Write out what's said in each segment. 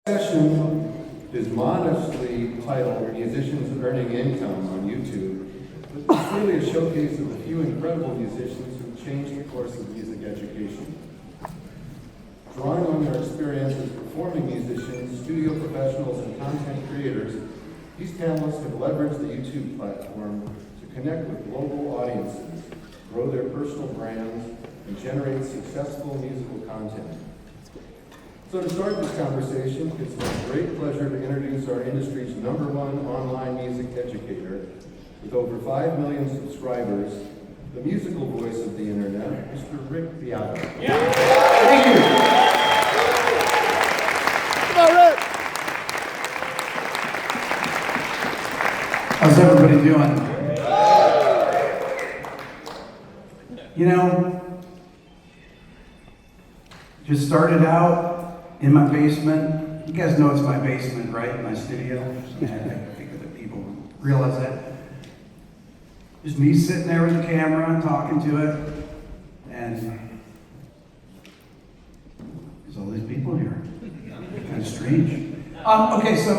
Session is modestly titled Musicians Earning Income on YouTube, but it's really a showcase of a few incredible musicians who changed the course of music education. Drawing on their experience as performing musicians, studio professionals, and content creators, these panelists have leveraged the YouTube platform to connect with global audiences, grow their personal brands, and generate successful musical content. So to start this conversation, it's my great pleasure to introduce our industry's #1 online music educator. With over 5 million subscribers, the musical voice of the internet, Mr. Beato. Yeah. Thank you. Come on, Rick. How's everybody doing? You know, just started out in my basement. You guys know it's my basement, right? My studio. I think that people realize that. Just me sitting there with the camera and talking to it. And there's all these people here. Kind of strange. Okay, so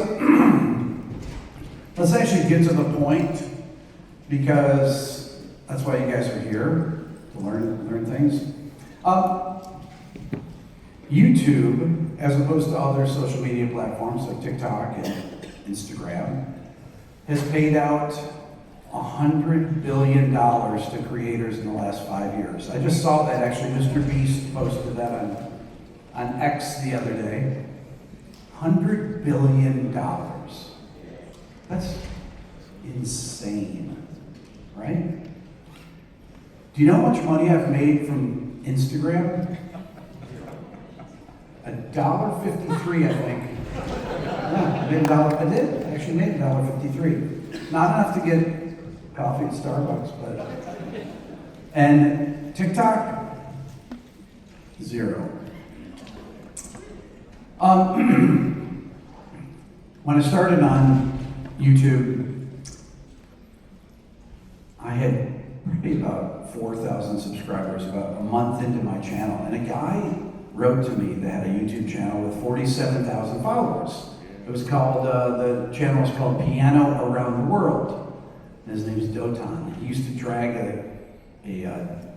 let's actually get to the point, because that's why you guys are here, to learn things. YouTube, as opposed to other social media platforms like TikTok and Instagram, has paid out $100 billion to creators in the last 5 years. I just saw that, actually. Mr. Beast posted that on X the other day. $100 billion. That's insane, right? Do you know how much money I've made from Instagram? $1.53, I think. Yeah, I made I did. I actually made $1.53. Not enough to get coffee at Starbucks, but. And TikTok, 0. When I started on YouTube, I had probably about 4,000 subscribers about a month into my channel, and a guy wrote to me that had a YouTube channel with 47,000 followers. It was called, the channel was called Piano Around the World. His name is Dotan. He used to drag a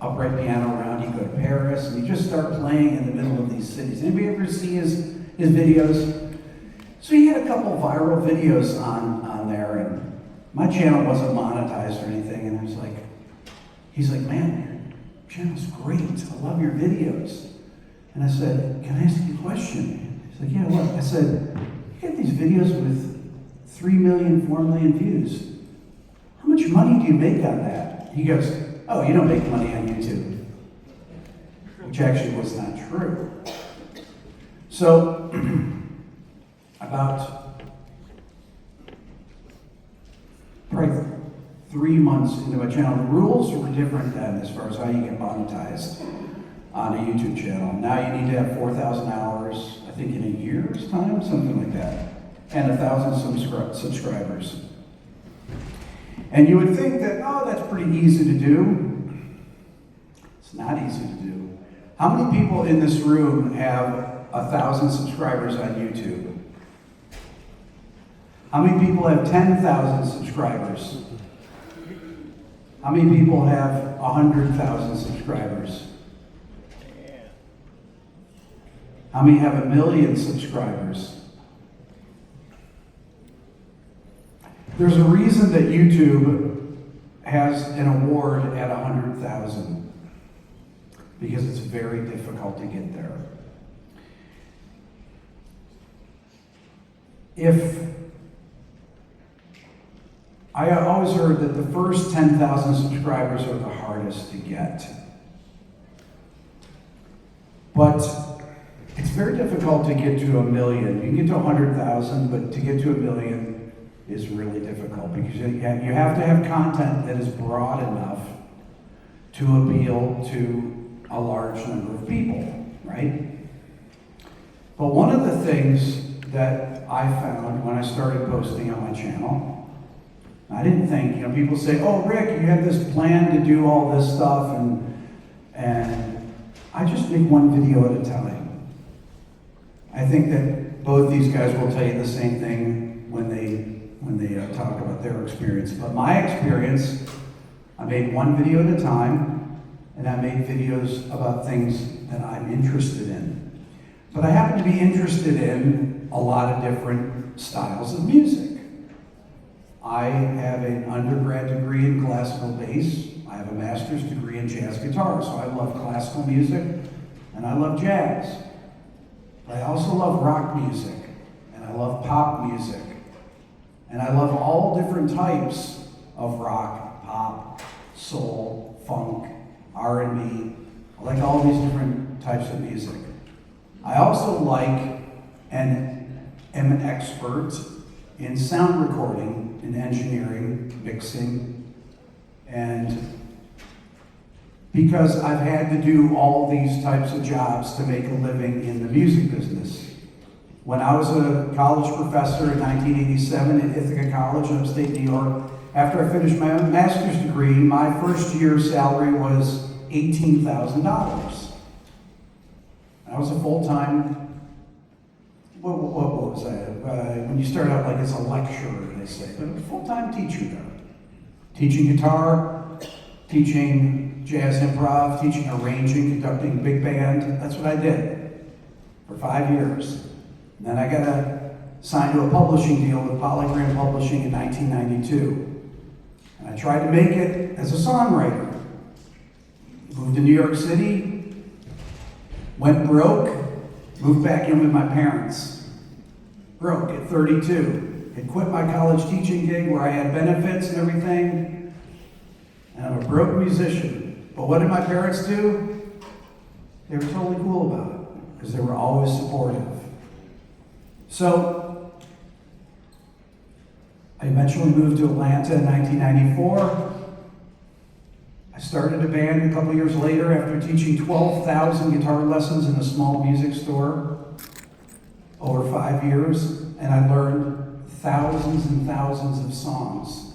upright piano around. He'd go to Paris, and he'd just start playing in the middle of these cities. Anybody ever see his videos? So he had a couple viral videos on there, and my channel wasn't monetized or anything, and I was like, he's like, man, your channel's great. I love your videos. And I said, can I ask you a question? He's like, yeah, what? I said, you get these videos with 3 million, 4 million views. How much money do you make on that? He goes, oh, you don't make money on YouTube. Which actually was not true. So, about probably 3 months into my channel, the rules were different then as far as how you get monetized on a YouTube channel. Now you need to have 4,000 hours, I think in a year's time, something like that, and 1,000 subscribers. And you would think that, oh, that's pretty easy to do. It's not easy to do. How many people in this room have 1,000 subscribers on YouTube? How many people have 10,000 subscribers? How many people have 100,000 subscribers? How many have 1 million subscribers? There's a reason that YouTube has an award at 100,000, because it's very difficult to get there. I always heard that the first 10,000 subscribers are the hardest to get. But it's very difficult to get to 1 million. You can get to 100,000, but to get to 1 million is really difficult, because you have to have content that is broad enough to appeal to a large number of people, right? But one of the things that I found when I started posting on my channel, I didn't think, people say, oh, Rick, you have this plan to do all this stuff, and I just make one video at a time. I think that both these guys will tell you the same thing when they talk about their experience. But my experience, I made one video at a time, and I made videos about things that I'm interested in. But I happen to be interested in a lot of different styles of music. I have an undergrad degree in classical bass. I have a master's degree in jazz guitar, so I love classical music and I love jazz. But I also love rock music, and I love pop music, and I love all different types of rock, pop, soul, funk, R&B. I like all these different types of music. I also like and am an expert in sound recording, in engineering, mixing, and because I've had to do all these types of jobs to make a living in the music business. When I was a college professor in 1987 at Ithaca College in upstate New York, after I finished my master's degree, my first year's salary was $18,000. I was a full-time, what was I? When you start out like as a lecturer, they say, but a full-time teacher though. Teaching guitar, teaching jazz improv, teaching arranging, conducting big band. That's what I did for 5 years. And then I got signed to a publishing deal with Polygram Publishing in 1992. And I tried to make it as a songwriter. Moved to New York City, went broke, moved back in with my parents. Broke at 32. Had quit my college teaching gig where I had benefits and everything. And I'm a broke musician. But what did my parents do? They were totally cool about it because they were always supportive. So I eventually moved to Atlanta in 1994. I started a band a couple years later after teaching 12,000 guitar lessons in a small music store over 5 years, and I learned thousands and thousands of songs.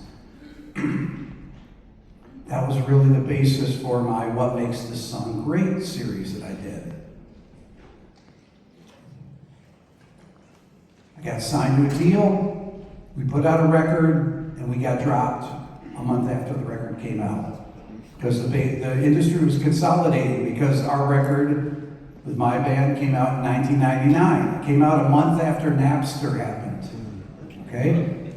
That was really the basis for my What Makes This Song Great series that I did. I got signed to a deal, we put out a record, and we got dropped a month after the record came out. Because the industry was consolidating, because our record with my band came out in 1999. It came out a month after Napster happened. Okay?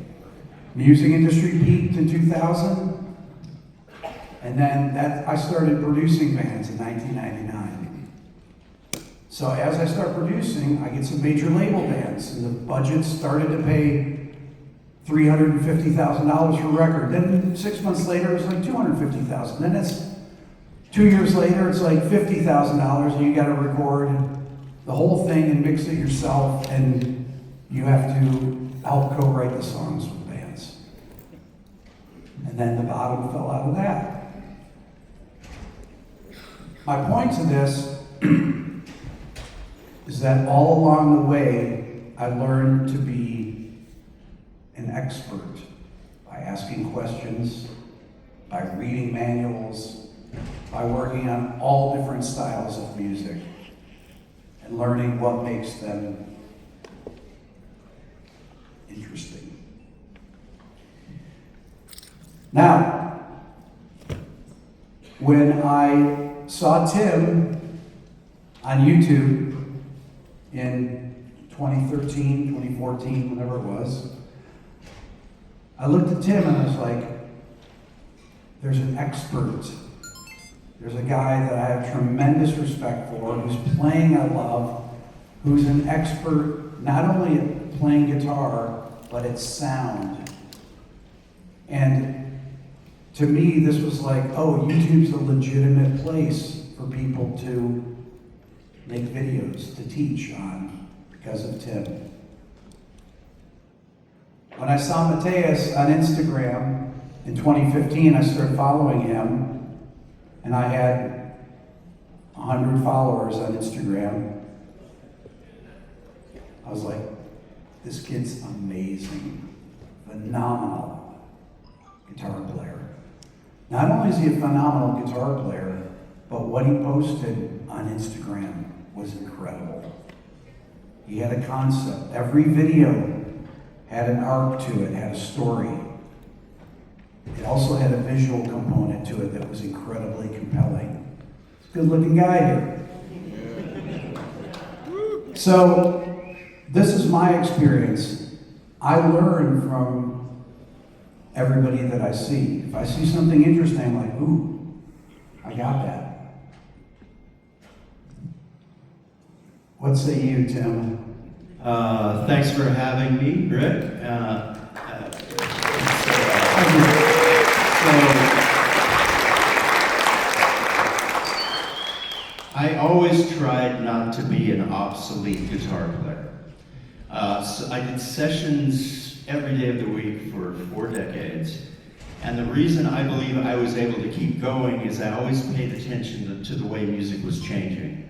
Music industry peaked in 2000. And then I started producing bands in 1999. So as I start producing, I get some major label bands, and the budget started to pay $350,000 for a record. Then 6 months later, it's like $250,000. Then it's 2 years later, it's like $50,000, and you got to record the whole thing and mix it yourself, and you have to help co-write the songs with bands. And then the bottom fell out of that. My point to this is that all along the way, I learned to be an expert by asking questions, by reading manuals, by working on all different styles of music, and learning what makes them interesting. Now, when I saw Tim on YouTube in 2013, 2014, whenever it was, I looked at Tim and I was like, there's an expert. There's a guy that I have tremendous respect for, who's playing I love, who's an expert not only at playing guitar, but at sound. And to me, this was like, oh, YouTube's a legitimate place for people to make videos, to teach on, because of Tim. When I saw Mateus on Instagram in 2015, I started following him, and I had 100 followers on Instagram. I was like, this kid's amazing, phenomenal guitar player. Not only is he a phenomenal guitar player, but what he posted on Instagram was incredible. He had a concept. Every video had an arc to it, had a story. It also had a visual component to it that was incredibly compelling. He's a good-looking guy here. So, this is my experience. I learn from everybody that I see. If I see something interesting, I'm like, ooh, I got that. What say you, Tim? Thanks for having me, Rick. I always tried not to be an obsolete guitar player. So I did sessions every day of the week for 4 decades. And the reason I believe I was able to keep going is I always paid attention to the way music was changing.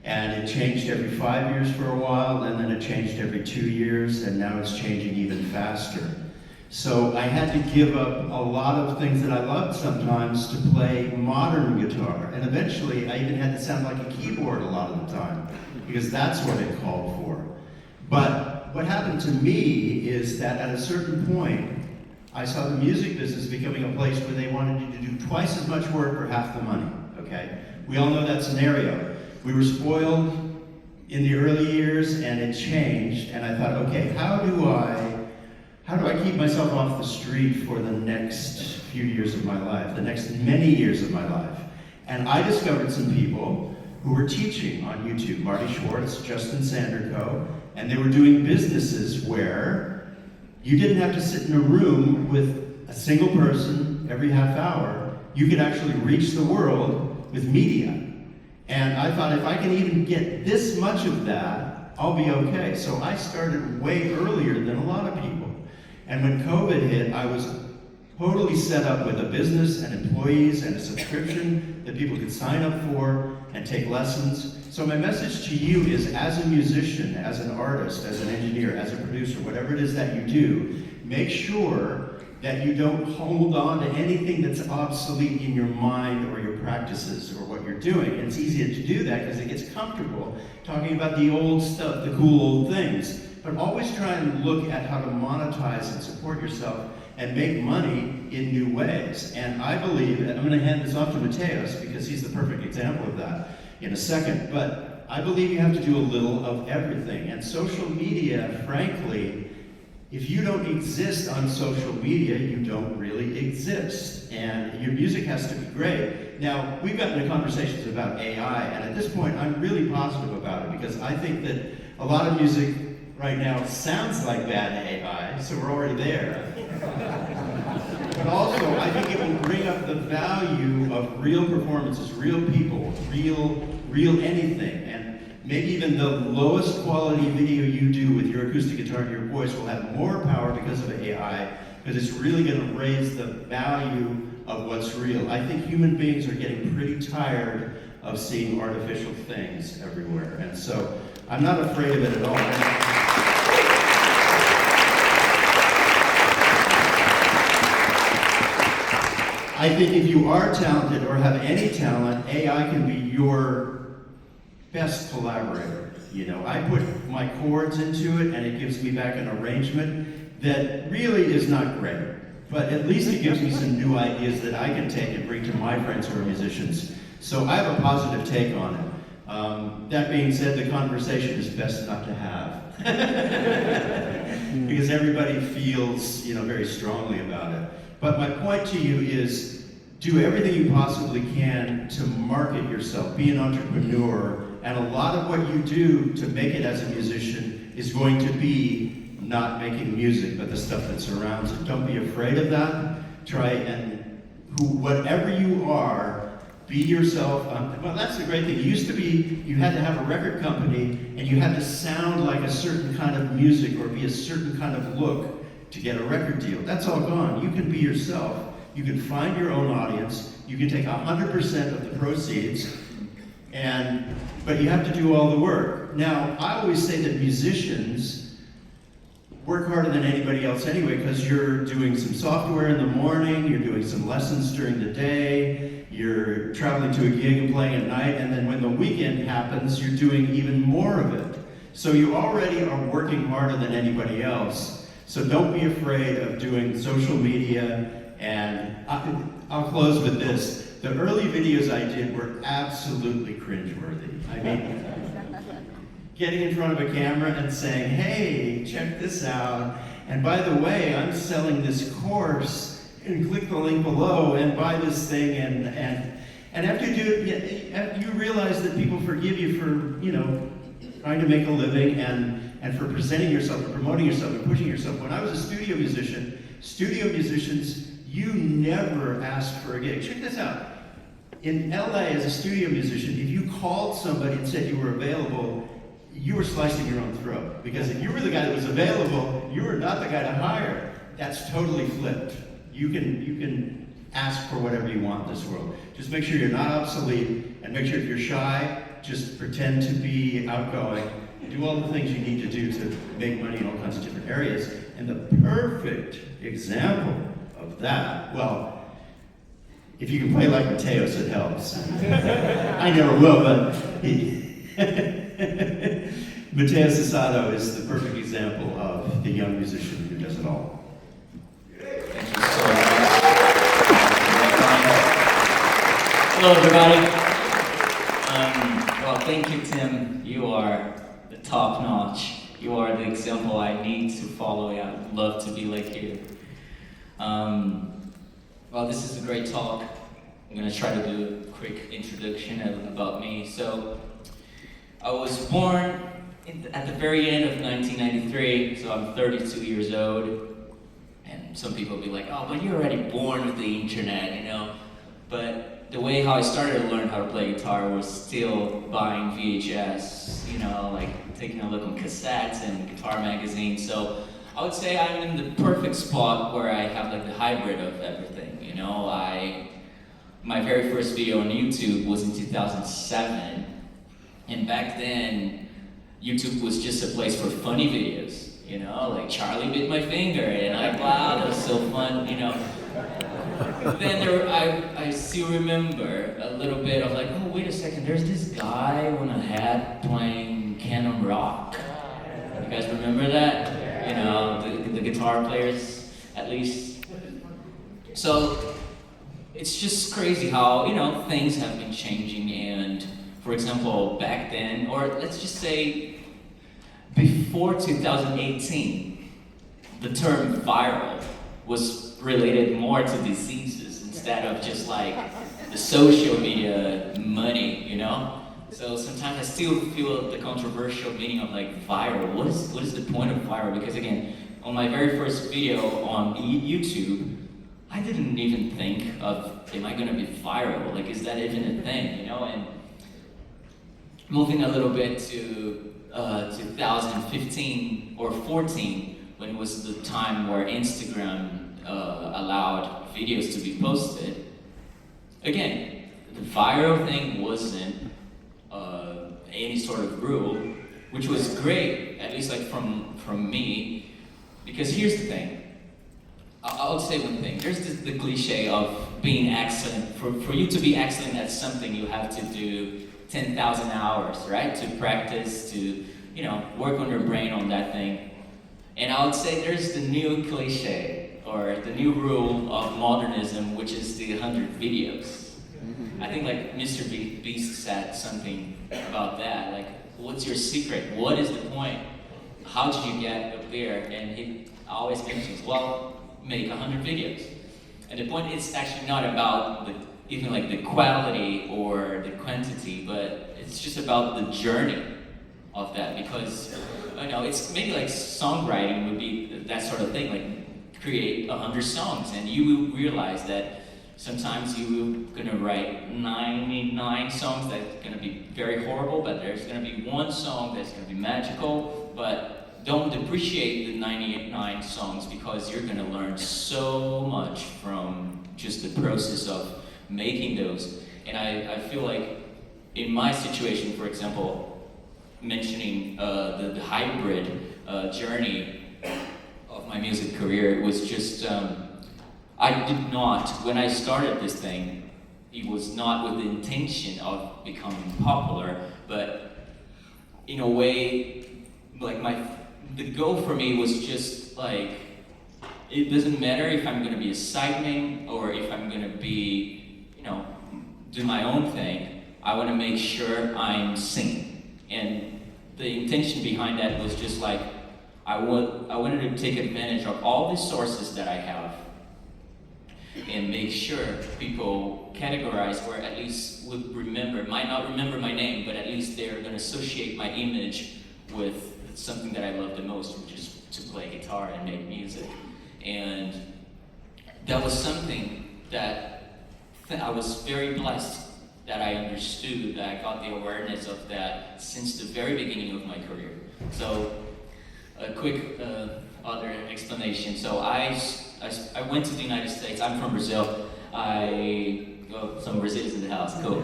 And it changed every 5 years for a while, and then it changed every 2 years, and now it's changing even faster. So I had to give up a lot of things that I loved sometimes to play modern guitar. And eventually I even had to sound like a keyboard a lot of the time, because that's what it called for. But what happened to me is that at a certain point, I saw the music business becoming a place where they wanted you to do twice as much work for half the money, okay? We all know that scenario. We were spoiled in the early years and it changed, and I thought, okay, how do I keep myself off the street for the next few years of my life, the next many years of my life? And I discovered some people who were teaching on YouTube, Marty Schwartz, Justin Sanderco, and they were doing businesses where you didn't have to sit in a room with a single person every half hour. You could actually reach the world with media. And I thought, if I can even get this much of that, I'll be okay. So I started way earlier than a lot of people. And when COVID hit, I was totally set up with a business and employees and a subscription that people could sign up for and take lessons. So my message to you is, as a musician, as an artist, as an engineer, as a producer, whatever it is that you do, make sure that you don't hold on to anything that's obsolete in your mind or your practices or what you're doing. And it's easier to do that because it gets comfortable talking about the old stuff, the cool old things. But always try and look at how to monetize and support yourself and make money in new ways. And I believe, and I'm going to hand this off to Mateos because he's the perfect example of that in a second, but I believe you have to do a little of everything. And social media, frankly, if you don't exist on social media, you don't really exist. And your music has to be great. Now, we've gotten into conversations about AI, and at this point, I'm really positive about it because I think that a lot of music right now sounds like bad AI, so we're already there. But also, I think it will bring up the value of real performances, real people, real anything. And maybe even the lowest quality video you do with your acoustic guitar and your voice will have more power because of AI, because it's really going to raise the value of what's real. I think human beings are getting pretty tired of seeing artificial things everywhere. And so I'm not afraid of it at all. I think if you are talented or have any talent, AI can be your best collaborator. You know, I put my chords into it and it gives me back an arrangement that really is not great, but at least it gives me some new ideas that I can take and bring to my friends who are musicians. So I have a positive take on it. That being said, the conversation is best not to have. Because everybody feels, very strongly about it. But my point to you is, do everything you possibly can to market yourself, be an entrepreneur, and a lot of what you do to make it as a musician is going to be not making music, but the stuff that surrounds it. Don't be afraid of that. Try and, whatever you are, be yourself. Well, that's the great thing. It used to be you had to have a record company and you had to sound like a certain kind of music or be a certain kind of look to get a record deal. That's all gone. You can be yourself. You can find your own audience. You can take 100% of the proceeds, but you have to do all the work. Now, I always say that musicians work harder than anybody else anyway, because you're doing some software in the morning, you're doing some lessons during the day, you're traveling to a gig and playing at night, and then when the weekend happens, you're doing even more of it. So you already are working harder than anybody else. So don't be afraid of doing social media. And I'll close with this. The early videos I did were absolutely cringeworthy. I mean, getting in front of a camera and saying, hey, check this out. And by the way, I'm selling this course, and click the link below and buy this thing. And after you do it, you realize that people forgive you for, trying to make a living and for presenting yourself and promoting yourself and pushing yourself. When I was a studio musicians, you never asked for a gig. Check this out. In LA, as a studio musician, if you called somebody and said you were available, you were slicing your own throat. Because if you were the guy that was available, you were not the guy to hire. That's totally flipped. You can ask for whatever you want in this world. Just make sure you're not obsolete, and make sure if you're shy, just pretend to be outgoing. Do all the things you need to do to make money in all kinds of different areas. And the perfect example of that, well, if you can play like Mateus, it helps. I never will, but Mateus Asato is the perfect example of the young musician who does it all. Thank you so much. Hello, everybody. Well, thank you, Tim. You are the top notch. You are the example I need to follow. I would love to be like you. Well, this is a great talk. I'm going to try to do a quick introduction about me. So, I was born at the very end of 1993, so I'm 32 years old. And some people will be like, oh, but you're already born with the internet, But the way how I started to learn how to play guitar was still buying VHS, like taking a look on cassettes and guitar magazines. So I would say I'm in the perfect spot where I have like the hybrid of everything, My very first video on YouTube was in 2007, and back then, YouTube was just a place for funny videos, like Charlie bit my finger, and wow, that was so fun, Then I still remember a little bit of like, oh, wait a second, there's this guy on a hat playing Canon Rock. You guys remember that? The guitar players, at least. So, it's just crazy how, things have been changing, and for example, back then, or let's just say before 2018, the term viral was related more to diseases instead of just like the social media money, So sometimes I still feel the controversial meaning of like viral. What is the point of viral? Because again, on my very first video on YouTube, I didn't even think of, am I gonna be viral? Like, is that even a thing, And moving a little bit to 2015 or 14, when it was the time where Instagram allowed videos to be posted. Again, the viral thing wasn't any sort of rule, which was great, at least like from me, because here's the thing. I'll say one thing. There's the cliche of being excellent. For you to be excellent at something, you have to do 10,000 hours, right? To practice, to work on your brain on that thing. And I would say there's the new cliche, or the new rule of modernism, which is the 100 videos. I think like Mr. Beast said something about that. Like, what's your secret? What is the point? How did you get up there? And he always mentions, well, make 100 videos. And the point is actually not about even like the quality or the quantity, but it's just about the journey of that. Because it's maybe like songwriting would be that sort of thing, like create 100 songs, and you will realize that sometimes you're gonna write 99 songs that's gonna be very horrible, but there's gonna be one song that's gonna be magical. But don't depreciate the 99 songs, because you're gonna learn so much from just the process of making those. And I feel like in my situation, for example, mentioning the hybrid journey of my music career, it was just, I did not, when I started this thing, it was not with the intention of becoming popular, but in a way, like the goal for me was just like, it doesn't matter if I'm gonna be a sideman or if I'm gonna be, do my own thing. I wanna make sure I'm singing. And the intention behind that was just like, I wanted to take advantage of all the sources that I have and make sure people categorize, or at least would remember, might not remember my name, but at least they're gonna associate my image with something that I love the most, which is to play guitar and make music. And that was something that I was very blessed that I understood, that I got the awareness of that since the very beginning of my career. So a quick other explanation. So I went to the United States. I'm from Brazil. Some Brazilians in the house, cool.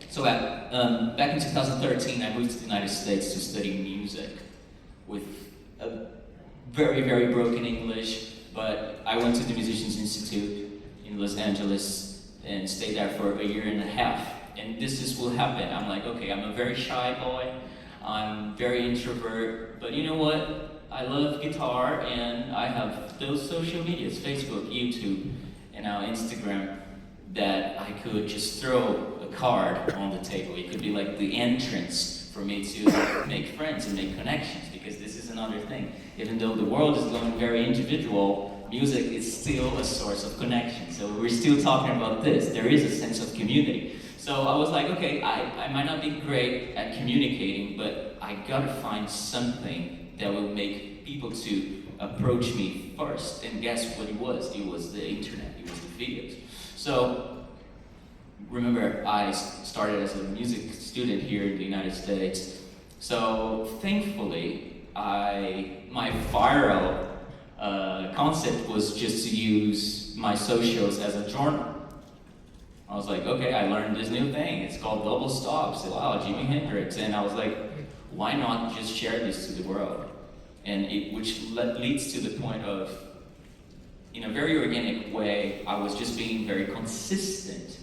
So back in 2013, I moved to the United States to study music with a very, very broken English, but I went to the Musicians Institute in Los Angeles and stayed there for a year and a half. And this is what happened. I'm like, okay, I'm a very shy boy. I'm very introvert, but you know what? I love guitar, and I have those social medias, Facebook, YouTube, and now Instagram, that I could just throw a card on the table. It could be like the entrance for me to make friends and make connections, because this is another thing. Even though the world is going very individual, music is still a source of connection. So we're still talking about this. There is a sense of community. So I was like, okay, I might not be great at communicating, but I gotta find something that will make people to approach me first. And guess what it was? It was the internet, it was the videos. So remember, I started as a music student here in the United States. So thankfully, my viral concept was just to use my socials as a journal. I was like, okay, I learned this new thing. It's called double stops. Wow, Jimi Hendrix. And I was like, why not just share this to the world? And which leads to the point of, in a very organic way, I was just being very consistent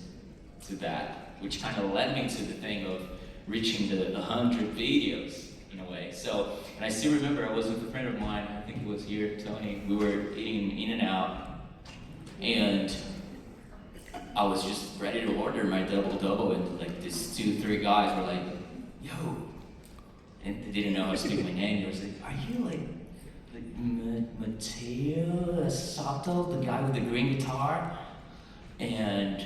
to that, which kind of led me to the thing of reaching the 100 videos in a way. So, and I still remember I was with a friend of mine, I think it was here, Tony. We were eating In-N-Out, and I was just ready to order my double, and like these 2-3 guys were like, yo, and they didn't know how to speak my name. They was like, are you like Mateus Asato, the guy with the green guitar? And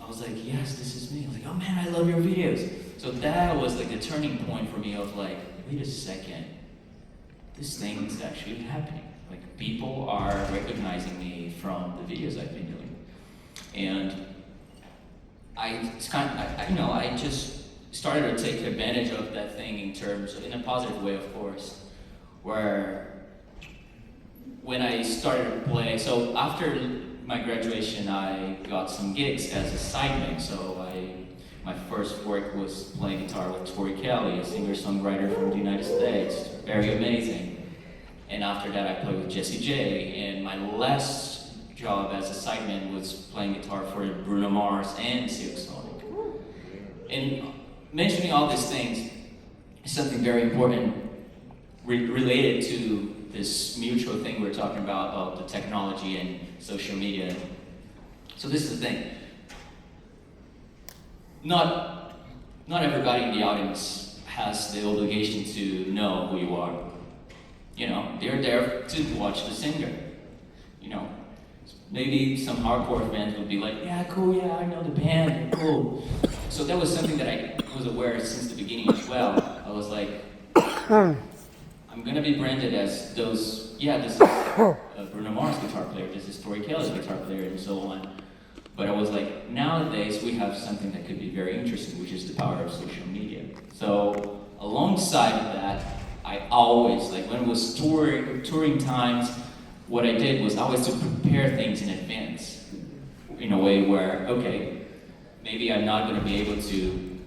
I was like, yes, this is me. I was like, oh man, I love your videos. So that was like the turning point for me of like, wait a second, this thing is actually happening. Like people are recognizing me from the videos I've been doing. And I just started to take advantage of that thing in terms of, in a positive way, of course, where when I started to play, so after my graduation, I got some gigs as a sideman. So my first work was playing guitar with Tori Kelly, a singer-songwriter from the United States, very amazing. And after that, I played with Jessie J. And my last job as a sideman was playing guitar for Bruno Mars and Silk Sonic. And mentioning all these things is something very important related to this mutual thing we're talking about the technology and social media. So this is the thing. Not everybody in the audience has the obligation to know who you are. They're there to watch the singer. Maybe some hardcore fans would be like, yeah, cool, yeah, I know the band, cool. So that was something that I was aware since the beginning as well. I was like, I'm gonna be branded as those, yeah, this is Bruno Mars guitar player, this is Tori Kelly's guitar player, and so on. But I was like, nowadays we have something that could be very interesting, which is the power of social media. So alongside of that, I always, like when it was touring times, what I did was always to prepare things in advance in a way where, okay, maybe I'm not going to be able to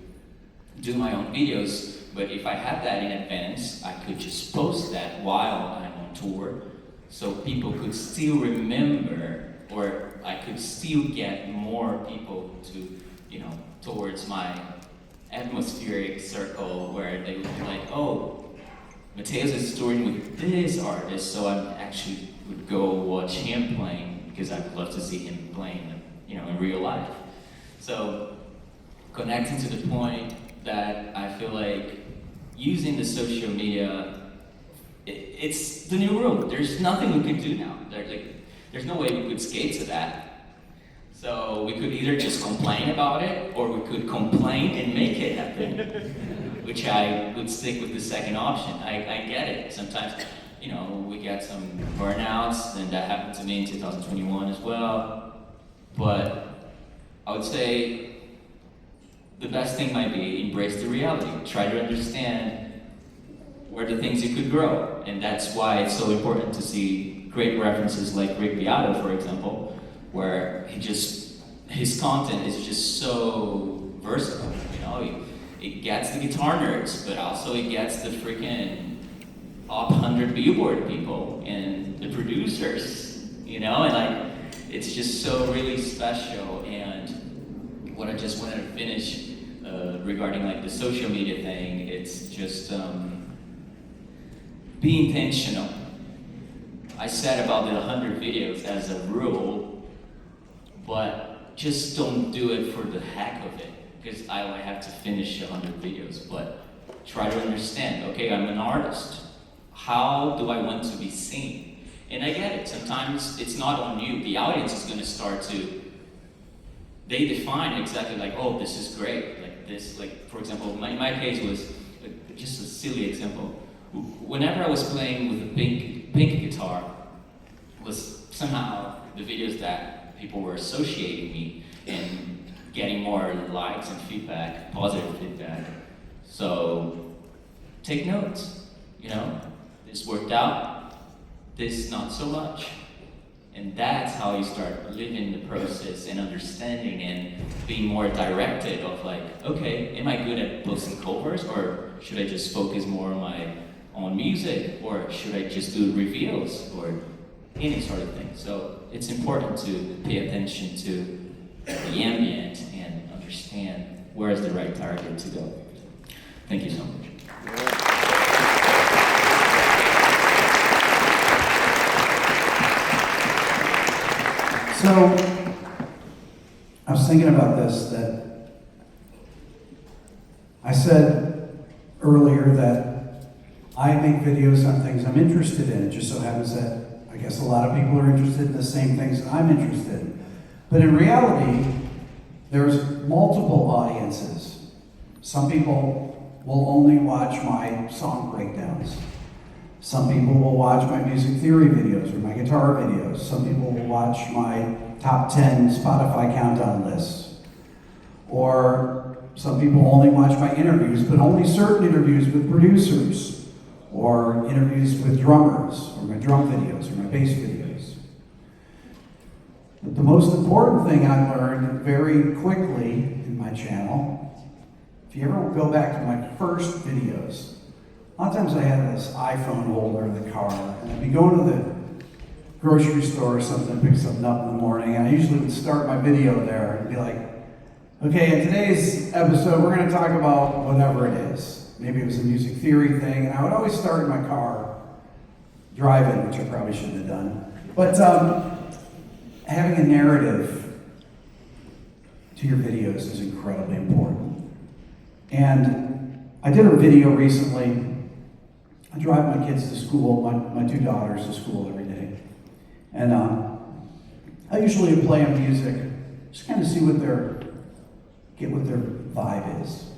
do my own videos, but if I had that in advance, I could just post that while I'm on tour, so people could still remember, or I could still get more people to, towards my atmospheric circle where they would be like, oh, Mateus is touring with this artist, so I actually would go watch him playing because I'd love to see him playing, you know, in real life. So connecting to the point that I feel like using the social media, it's the new world. There's nothing we could do now. There's no way we could skate to that. So we could either just complain about it, or we could complain and make it happen, which I would stick with the second option. I get it. Sometimes, you know, we get some burnouts, and that happened to me in 2021 as well. But I would say the best thing might be embrace the reality. Try to understand where the things you could grow. And that's why it's so important to see great references like Beato, for example, where his content is just so versatile, you know? It gets the guitar nerds, but also it gets the freaking top 100 Billboard people and the producers, you know? And like, it's just so really special. And what I just wanted to finish regarding like the social media thing, it's just be intentional. I said about the 100 videos as a rule, but just don't do it for the heck of it, because I only have to finish 100 videos. But try to understand, okay, I'm an artist. How do I want to be seen? And I get it, sometimes it's not on you. The audience is going to start to, they define exactly like, oh, this is great. Like this, like, for example, in my case was just a silly example. Whenever I was playing with a pink guitar, was somehow the videos that people were associating me and getting more likes and feedback, positive feedback. So take notes, you know, this worked out, this not so much. And that's how you start living the process and understanding and being more directed of like, okay, am I good at posting covers, or should I just focus more on my own music, or should I just do reveals, or any sort of thing. So it's important to pay attention to the ambient and understand where is the right target to go. Thank you so much. So, I was thinking about this, that I said earlier that I make videos on things I'm interested in. It just so happens that I guess a lot of people are interested in the same things that I'm interested in. But in reality, there's multiple audiences. Some people will only watch my song breakdowns. Some people will watch my music theory videos or my guitar videos. Some people will watch my top 10 Spotify countdown lists. Or some people only watch my interviews, but only certain interviews with producers, or interviews with drummers, or my drum videos, or my bass videos. But the most important thing I learned very quickly in my channel, if you ever go back to my first videos, a lot of times I had this iPhone holder in the car, and I'd be going to the grocery store or something, pick something up in the morning, and I usually would start my video there and be like, okay, in today's episode, we're going to talk about whatever it is. Maybe it was a music theory thing, and I would always start in my car, driving, which I probably shouldn't have done. But having a narrative to your videos is incredibly important. And I did a video recently. I drive my kids to school, my two daughters to school every day. And I usually play them music, just kind of see get what their vibe is.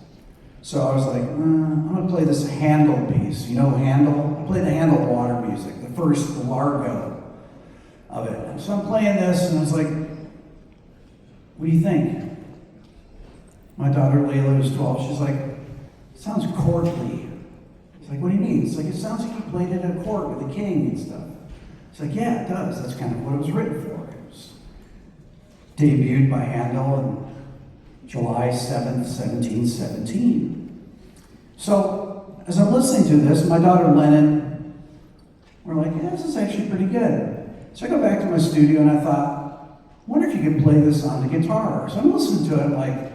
So I was like, I'm gonna play this Handel piece. You know Handel? I played the Handel water music, the Largo of it. So I'm playing this, and I was like, what do you think? My daughter Layla, who's 12, she's like, it sounds courtly. It's like, what do you mean? It's like, it sounds like you played it at a court with a king and stuff. It's like, yeah, it does. That's kind of what it was written for. It was debuted by Handel on July 7th, 1717. So, as I'm listening to this, my daughter Lennon, we're like, yeah, this is actually pretty good. So I go back to my studio and I thought, I wonder if you could play this on the guitar. So I'm listening to it, I'm like,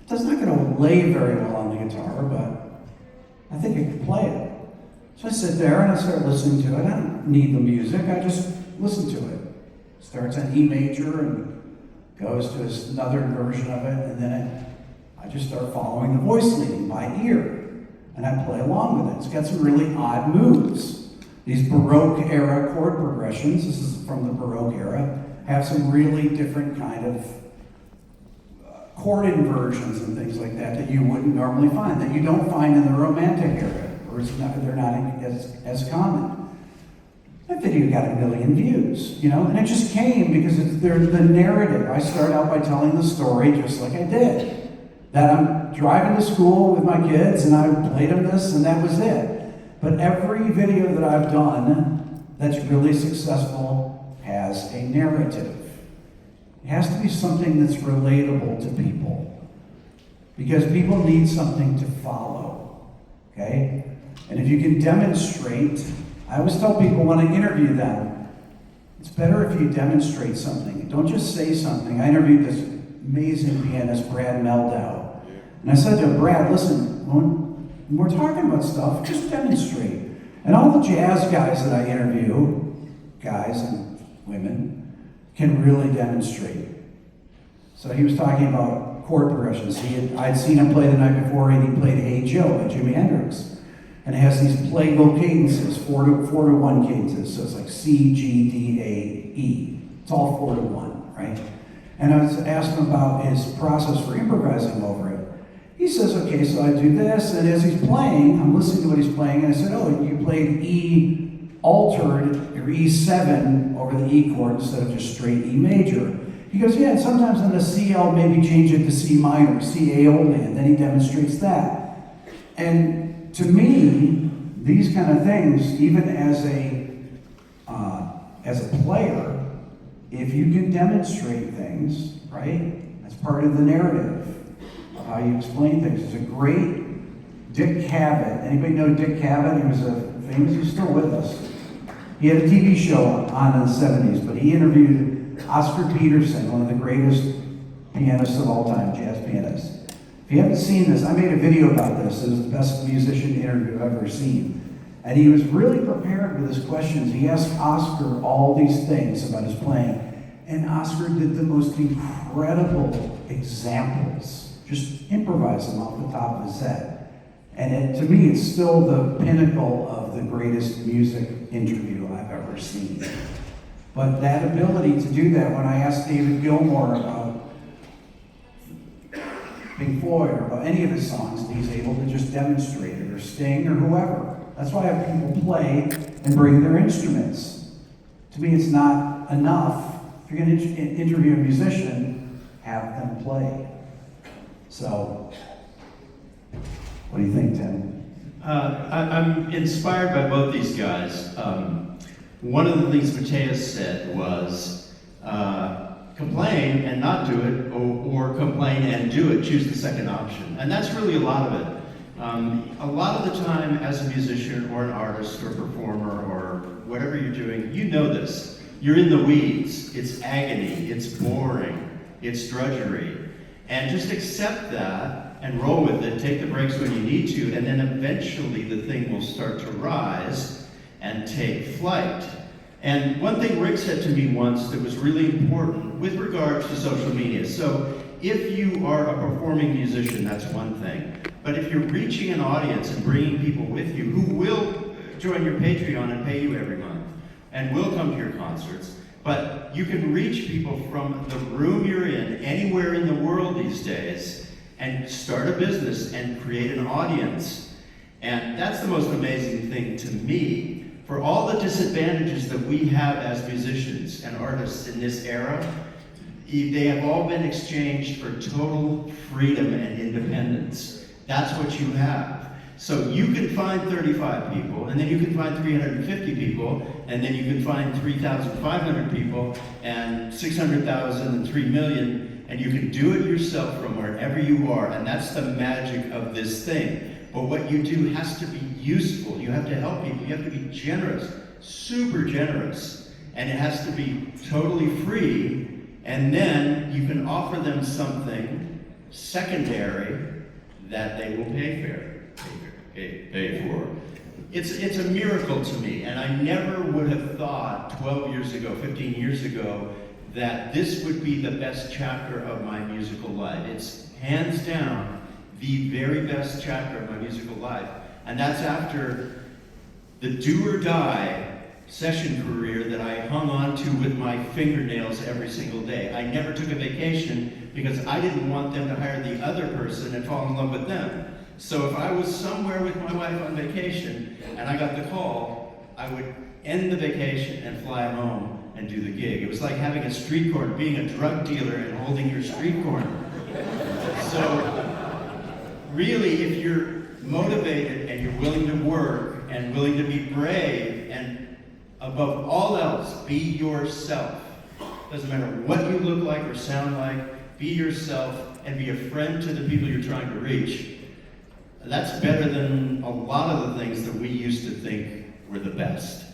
it's not going to lay very well on the guitar, but I think I could play it. So I sit there and I start listening to it. I don't need the music, I just listen to it. Starts on E major and goes to another version of it, and then I just start following the voice leading by ear. And I play along with it. It's got some really odd moves. These Baroque era chord progressions, this is from the Baroque era, have some really different kind of chord inversions and things like that that you wouldn't normally find, that you don't find in the Romantic era, or they're not as common. That video got 1 million views, you know, and it just came because the narrative. I start out by telling the story just like I did. That I'm driving to school with my kids and I played them this and that was it. But every video that I've done that's really successful has a narrative. It has to be something that's relatable to people. Because people need something to follow, okay? And if you can demonstrate, I always tell people when I interview them, it's better if you demonstrate something. Don't just say something. I interviewed this amazing pianist, Brad Meldau. And I said to him, Brad, listen, when we're talking about stuff, just demonstrate. And all the jazz guys that I interview, guys and women, can really demonstrate. So he was talking about chord progressions. I'd seen him play the night before, and he played Hey Joe by Jimi Hendrix. And it has these playable cadences, 4 to 1 cadences. So it's like C, G, D, A, E. It's all 4 to 1, right? And I was asking him about his process for improvising over it. He says, okay, so I do this, and as he's playing, I'm listening to what he's playing, and I said, oh, you played E altered, or E7 over the E chord instead of just straight E major. He goes, yeah, and sometimes on the C, I'll maybe change it to C minor, C A only, and then he demonstrates that. And to me, these kind of things, even as a player, if you can demonstrate things, right, that's part of the narrative. How you explain things. It's a great Dick Cavett. Anybody know Dick Cavett? He was he's still with us. He had a TV show on in the 70s, but he interviewed Oscar Peterson, one of the greatest pianists of all time, jazz pianists. If you haven't seen this, I made a video about this. It was the best musician interview I've ever seen. And he was really prepared with his questions. He asked Oscar all these things about his playing. And Oscar did the most incredible examples. Just improvise them off the top of his head. And to me, it's still the pinnacle of the greatest music interview I've ever seen. But that ability to do that, when I asked David Gilmour about Pink Floyd or about any of his songs, and he's able to just demonstrate it, or Sting, or whoever. That's why I have people play and bring their instruments. To me, it's not enough. If you're going to interview a musician, have them play. So, what do you think, Tim? I'm inspired by both these guys. One of the things Matteos said was, complain and not do it, or complain and do it, choose the second option. And that's really a lot of it. A lot of the time, as a musician or an artist or performer or whatever you're doing, you know this. You're in the weeds. It's agony. It's boring. It's drudgery. And just accept that and roll with it, take the breaks when you need to, and then eventually the thing will start to rise and take flight. And one thing Rick said to me once that was really important with regards to social media. So if you are a performing musician, that's one thing. But if you're reaching an audience and bringing people with you who will join your Patreon and pay you every month and will come to your concerts, but you can reach people from the room you're in, anywhere in the world these days, and start a business and create an audience. And that's the most amazing thing to me. For all the disadvantages that we have as musicians and artists in this era, they have all been exchanged for total freedom and independence. That's what you have. So you can find 35 people, and then you can find 350 people, and then you can find 3,500 people, and 600,000 and 3 million, and you can do it yourself from wherever you are, and that's the magic of this thing. But what you do has to be useful. You have to help people. You have to be generous, super generous, and it has to be totally free, and then you can offer them something secondary that they will pay for. It's a miracle to me, and I never would have thought 12 years ago, 15 years ago, that this would be the best chapter of my musical life. It's hands down the very best chapter of my musical life. And that's after the do or die session career that I hung on to with my fingernails every single day. I never took a vacation because I didn't want them to hire the other person and fall in love with them. So if I was somewhere with my wife on vacation and I got the call, I would end the vacation and fly home and do the gig. It was like having a street corner, being a drug dealer and holding your street corner. So really, if you're motivated and you're willing to work and willing to be brave and above all else, be yourself. Doesn't matter what you look like or sound like, be yourself and be a friend to the people you're trying to reach. That's better than a lot of the things that we used to think were the best.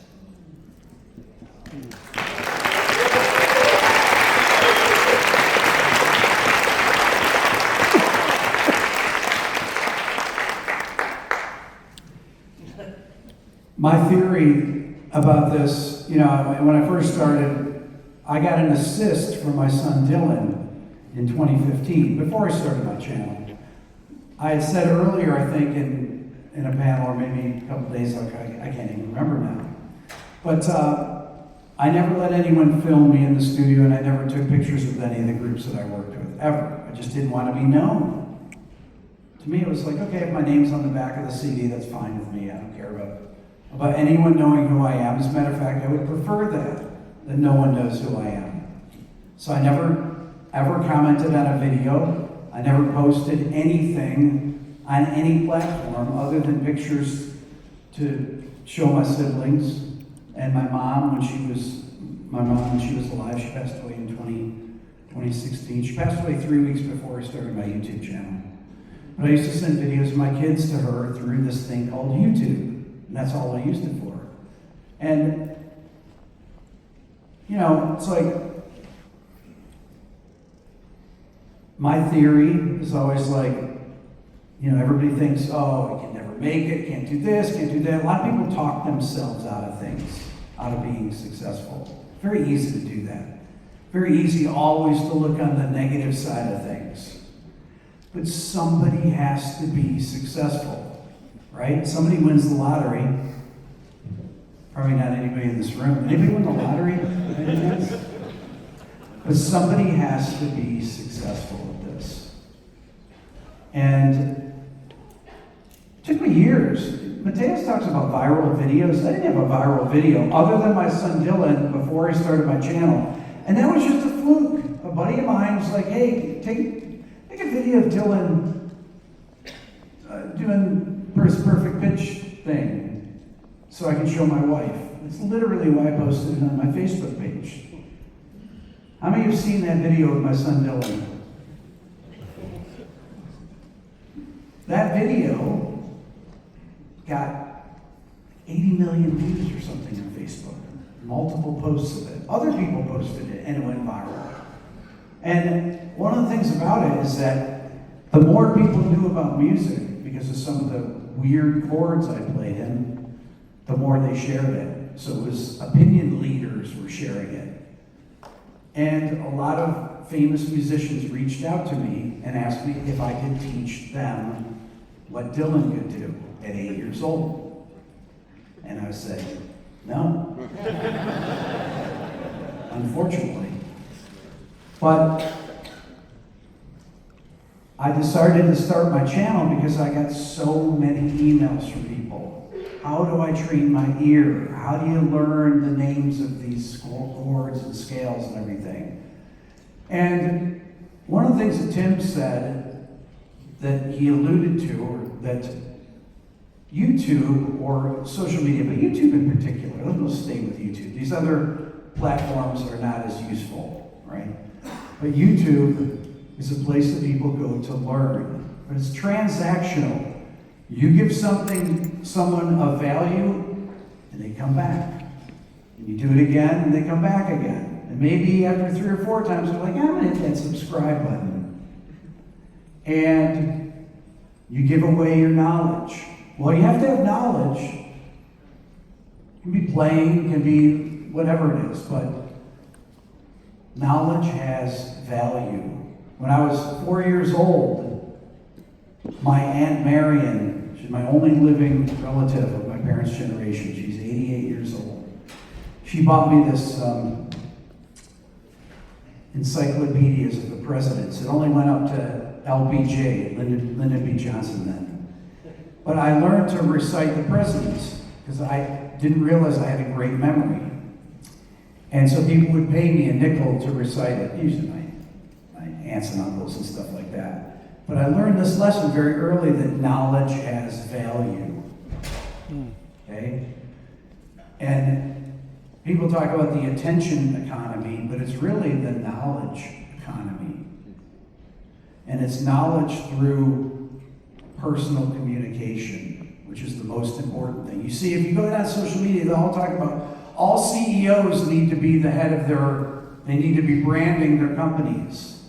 My theory about this, when I first started, I got an assist from my son Dylan in 2015, before I started my channel. I had said earlier, I think, in a panel, or maybe a couple days ago, I can't even remember now. But I never let anyone film me in the studio, and I never took pictures with any of the groups that I worked with, ever. I just didn't want to be known. To me, it was like, okay, if my name's on the back of the CD, that's fine with me. I don't care about anyone knowing who I am. As a matter of fact, I would prefer that no one knows who I am. So I never, ever commented on a video. I never posted anything on any platform other than pictures to show my siblings and my mom when she was alive. She passed away in 2016. She passed away 3 weeks before I started my YouTube channel. But I used to send videos of my kids to her through this thing called YouTube. And that's all I used it for. And, it's like, my theory is always like, everybody thinks, oh, I can never make it, can't do this, can't do that. A lot of people talk themselves out of things, out of being successful. Very easy to do that. Very easy always to look on the negative side of things. But somebody has to be successful, right? Somebody wins the lottery. Probably not anybody in this room. Anybody win the lottery? But somebody has to be successful at this. And it took me years. Mateus talks about viral videos. I didn't have a viral video other than my son Dylan before I started my channel. And that was just a fluke. A buddy of mine was like, hey, take a video of Dylan doing his perfect pitch thing so I can show my wife. It's literally why I posted it on my Facebook page. How many have seen that video of my son Dylan? That video got 80 million views or something on Facebook. Multiple posts of it. Other people posted it and it went viral. And one of the things about it is that the more people knew about music, because of some of the weird chords I played in, the more they shared it. So it was opinion leaders were sharing it. And a lot of famous musicians reached out to me and asked me if I could teach them what Dylan could do at 8 years old. And I said, no. Unfortunately. But I decided to start my channel because I got so many emails from people. How do I train my ear? How do you learn the names of these chords and scales and everything? And one of the things that Tim said that he alluded to, or that YouTube or social media, but YouTube in particular, let's stay with YouTube. These other platforms are not as useful, right? But YouTube is a place that people go to learn. But it's transactional. You give someone of value, and they come back. And you do it again, and they come back again. And maybe after 3 or 4 times, they're like, I'm going to hit that subscribe button. And you give away your knowledge. Well, you have to have knowledge, can be playing, can be whatever it is, but knowledge has value. When I was 4 years old, my Aunt Marion, she's my only living relative of my parents' generation, she's 88 years old. She bought me this encyclopedias of the presidents. It only went up to LBJ, Lyndon B. Johnson then. But I learned to recite the presidents because I didn't realize I had a great memory. And so people would pay me a nickel to recite it, usually my aunts and uncles and stuff like that. But I learned this lesson very early that knowledge has value. Okay? And people talk about the attention economy, but it's really the knowledge economy. And it's knowledge through personal communication, which is the most important thing. You see, if you go down social media, they all talk about all CEOs need to be the head of they need to be branding their companies,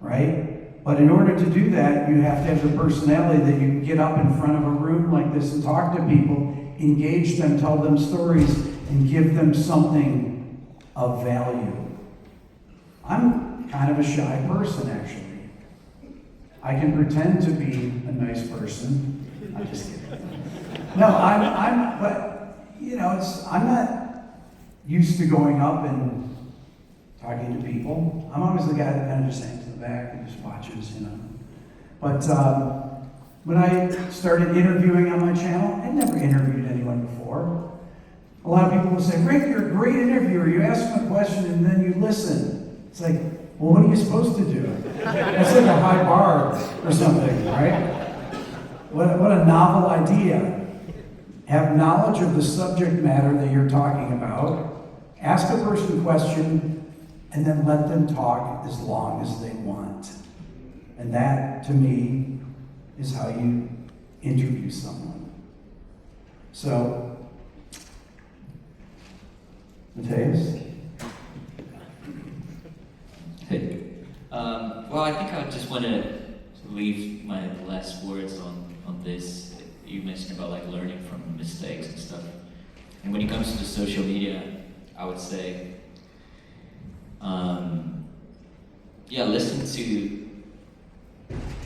right? But in order to do that, you have to have the personality that you can get up in front of a room like this and talk to people, engage them, tell them stories, and give them something of value. I'm kind of a shy person, actually. I can pretend to be a nice person. I'm just kidding. No, but you know, I'm not used to going up and talking to people. I'm always the guy that kind of just hangs in the back and just watches, you know. But when I started interviewing on my channel, I'd never interviewed anyone before. A lot of people will say, Rick, you're a great interviewer. You ask them a question and then you listen. It's like, well, what are you supposed to do? That's like a high bar or something, right? What a novel idea. Have knowledge of the subject matter that you're talking about. Ask a person a question and then let them talk as long as they want. And that, to me, is how you interview someone. So, Mateus? Hey. Well, I think I just want to leave my last words on this. You mentioned about like learning from mistakes and stuff. And when it comes to social media, I would say, yeah, listen to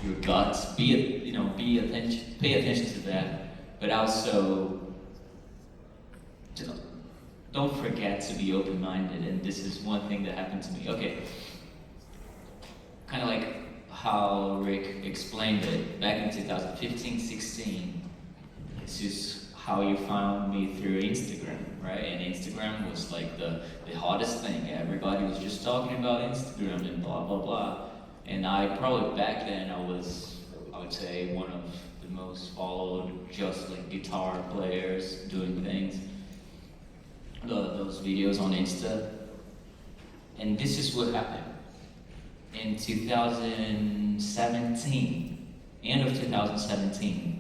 your guts. Pay attention to that. But also, don't forget to be open-minded. And this is one thing that happened to me. Okay, kind of like how Rick explained it back in 2015-16. This is how you found me through Instagram, right? And Instagram was like the hottest thing. Everybody was just talking about Instagram and blah, blah, blah. And I probably back then I would say one of the most followed, just like guitar players doing things. Those videos on Insta. And this is what happened. In 2017, end of 2017,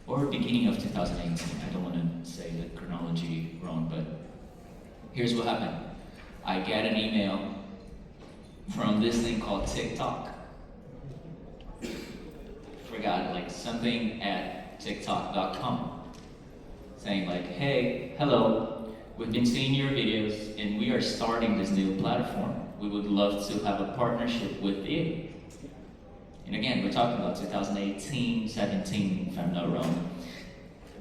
or beginning of 2018. I don't want to say the chronology wrong, but here's what happened. I get an email from this thing called TikTok. Forgot, like something at tiktok.com. Saying like, hey, hello, we've been seeing your videos and we are starting this new platform. We would love to have a partnership with you. And again, we're talking about 2018, 17, if I'm not wrong.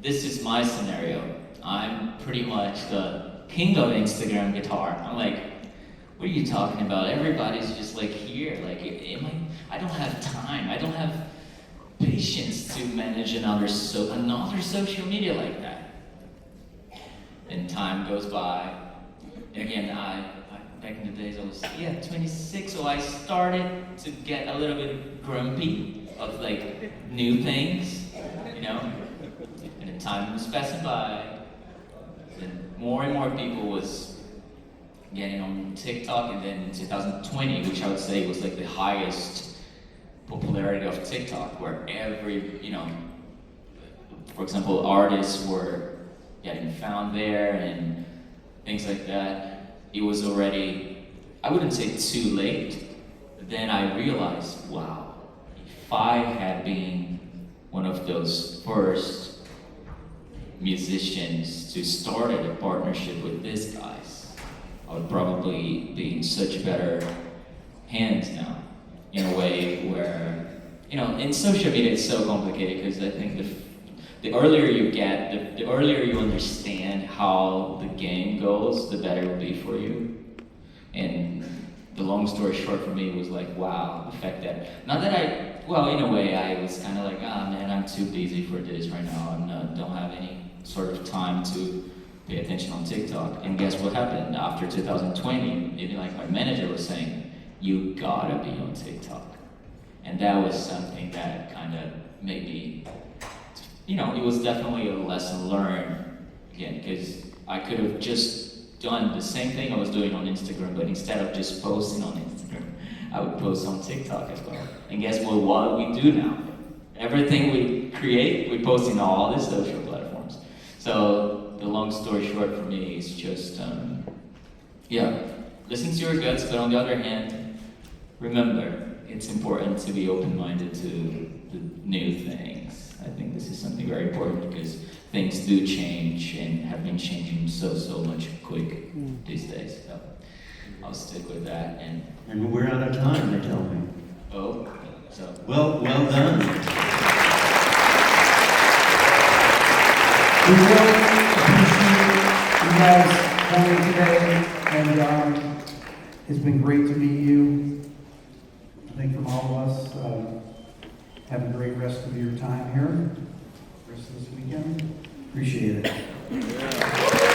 This is my scenario. I'm pretty much the king of Instagram guitar. I'm like, what are you talking about? Everybody's just like here. Like, I don't have time. I don't have patience to manage another social media like that. And time goes by. And again, back in the days, I was 26, so I started to get a little bit grumpy of like new things, you know. And the time was passing by, and more people was getting on TikTok, and then in 2020, which I would say was like the highest popularity of TikTok, where for example, artists were getting found there and things like that. It was already, I wouldn't say too late, but then I realized, wow, if I had been one of those first musicians to start a partnership with these guys, I would probably be in such better hands now, in a way where, you know, in social media it's so complicated because I think the earlier you get, the earlier you understand how the game goes, the better it will be for you. And the long story short for me was like, wow, the fact that, not that well, in a way I was kind of like, ah, man, I'm too busy for this right now. I don't have any sort of time to pay attention on TikTok. And guess what happened? After 2020, even like my manager was saying, you gotta be on TikTok. And that was something that kind of made me, you know, it was definitely a lesson learned, again, because I could have just done the same thing I was doing on Instagram, but instead of just posting on Instagram, I would post on TikTok as well. And guess what we do now? Everything we create, we post in all the social platforms. So the long story short for me is just, yeah, listen to your guts, but on the other hand, remember, it's important to be open-minded to the new things. I think this is something very important because things do change and have been changing so much quick these days. So I'll stick with that. And we're out of time, they tell me. Oh, so. Well done. We really appreciate you guys coming today, and it's been great to meet you. I think from all of us, have a great rest of your time here, rest of this weekend. Appreciate it.